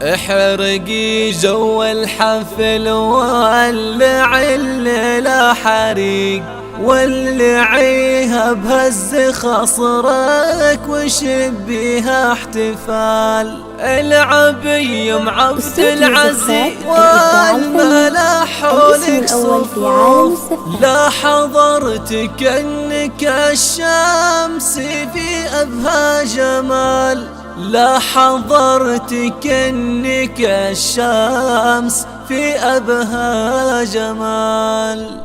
احرقي جو الحفل ولعي الليلة حريق، ولعيها بهز خصرك وشبيها احتفال. العبي مع عبد العزيز والملا حولك صفوف، لا حضرتك انك الشمس في ابهى جمال، لا حضرتك انك الشمس في ابهى جمال.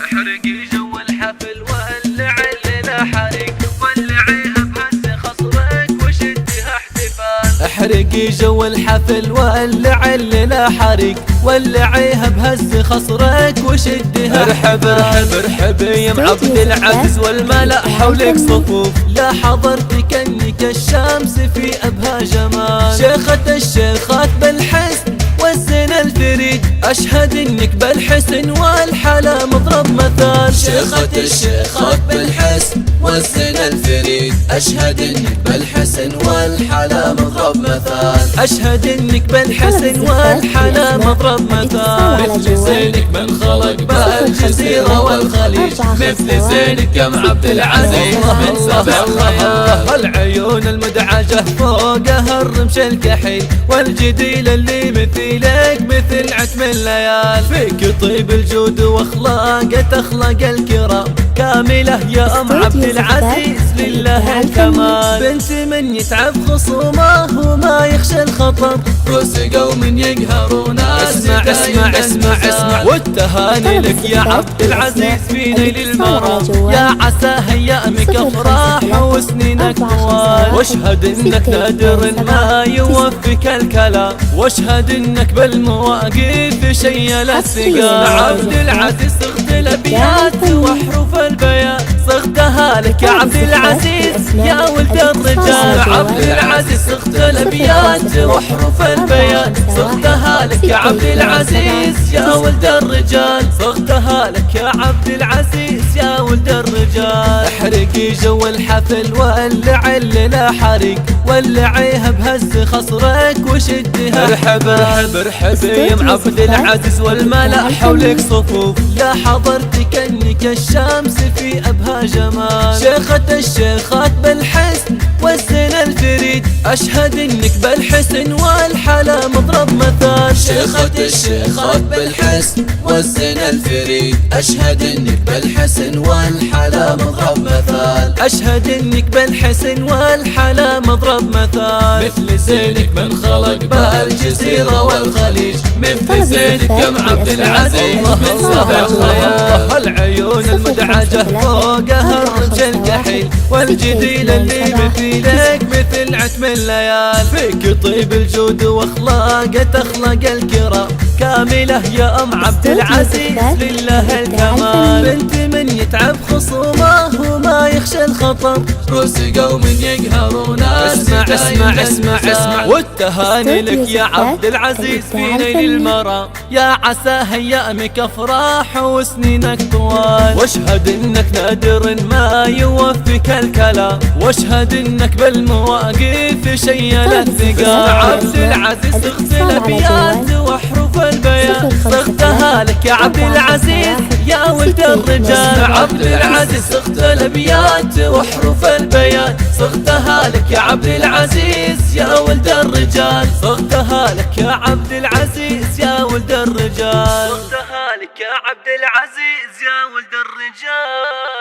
احرقي جو الحفل ولعي الليلة حريق، ولعيها بهز خصرك وشديها احتفال. احرقي جو الحفل ولعي الليلة حريق، ولعيها بهز خصرك وشديها ارحب ارحب ارحبي يا عبد العزيز والملا حولك صفوف، لا حضرتك انك الشمس في ابهى جمال. شيخة الشيخات بالحسن والزين الفريد، اشهد انك بالحسن والحلا مضرب مثال. شيخة الشيخات بالحسن والزين الفريد، اشهد انك بالحسن والحلا مضرب مثال. اشهد انك بالحسن والحلا مضرب مثال. مثل زينك من خلق بالجزيرة والخليج، مثل زينك يا عبد العزيز من سبع خيال. العيون المدعجة فوقها الرمش الكحيل، والجديل اللي مثيلك مثل عتم الليال. فيك طيب الجود واخلاقه تخلق الكرام كاملة يا ام عبد العزيز لله الكمال. بنت من يتعب خصومه وما يخشى الخطر، رؤوس قوم يقهرون. اسمع اسمع اسمع اسمع، والتهاني لك يا عبد العزيز في نيل المرام. يا عسى هيامك افراح وسنينك طوال، واشهد انك نادر ما يوفك الكلام، واشهد انك بالمواقف شيل الثقال. عبد العزيز صغت الابيات واحرف البيان، صغتها لك يا عبد العزيز يا ولد الرجال. عبد العزيز صغت الابيات واحرف البيان، صغتها لك يا عبد العزيز يا ولد الرجال، صغتها لك يا عبد العزيز يا ولد الرجال. احرقي جو الحفل ولعي الليلة حريق، ولعيها بهز خصرك وشديها ارحب ارحب ارحبي يا عبد العزيز والملا حولك صفوف، لا حضرتك انك الشمس في ابهى جمال. شيخة الشيخات بالحسن والزين الفريد، اشهد انك بالحسن والحلا مضرب مثال. شيخة الشيخات بالحسن والزين الفريد، اشهد انك بالحسن والحلا مضرب مثال. اشهد انك بالحسن والحلا مضرب مثال. مثل زينك من خلق بالجزيرة والخليج، مثل زينك يا عبد العزيز من سبع خيال. العيون المدعجة فوقها الرمش الكحيل، والجديل اللي مثيلك مثل عتم الليال. فيك طيب الجود واخلاقه تخلق الكرام كاملة يا ام عبد العزيز لله الكمال. بنت من يتعب خصومه وما يخشى الخطر، رؤوس قوم يقهرون. اسمع اسمع اسمع اسمع، والتهاني لك يا عبد العزيز في نيل المرام. يا عسى هيامك افراح وسنينك طوال، واشهد انك نادر ما يوفك الكلام، واشهد انك بالمواقف شيل الثقال. عبد العزيز صغت الابيات واحرف البيان، صغتها لك يا عبد العزيز يا ولد الرجال. عبد العزيز صغت الابيات واحرف البيان، صغتها لك يا عبد العزيز يا ولد الرجال، صغتها لك يا عبد العزيز يا ولد الرجال، صغتها لك يا عبد العزيز يا ولد الرجال.